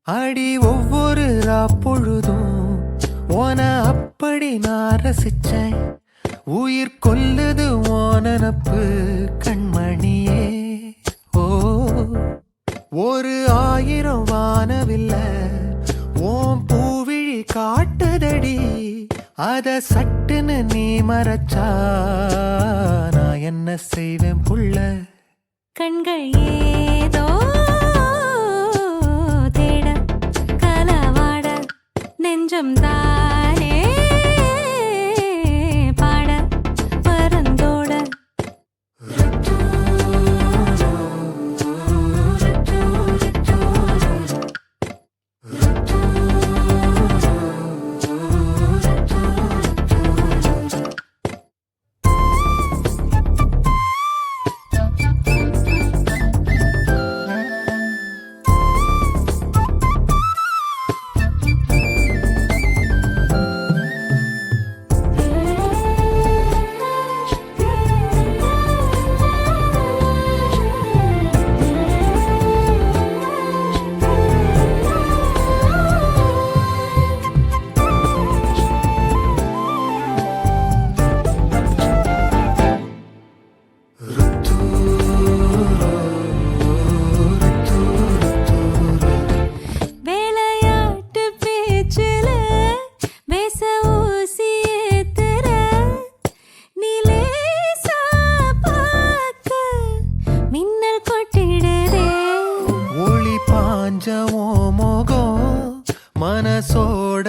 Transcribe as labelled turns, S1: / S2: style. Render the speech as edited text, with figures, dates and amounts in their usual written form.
S1: அடி ஒவ்வொரு பொழுதும் ஓன அப்படி நான் ரசிச்சேன். உயிர் கொல்லுது ஓனப்பு கண்மணியே. ஓ ஒரு 1000 வானவில்ல ஓம் பூவிழி காட்டுதடி. அத சட்டுன்னு நீ மறைச்சா நான் என்ன செய்வேன் புள்ள.
S2: கண்கள் ஏதோ தேட கலவாட நெஞ்சம் தானே பாட பரந்தோட. வேலையாட்டு பேச்சுல வேச ஊசி ஏத்துற நிலேசா பார்க்க மின்னல் கொட்டிடுதே.
S1: ஒளி பாஞ்சவோ மோகம் மனசோட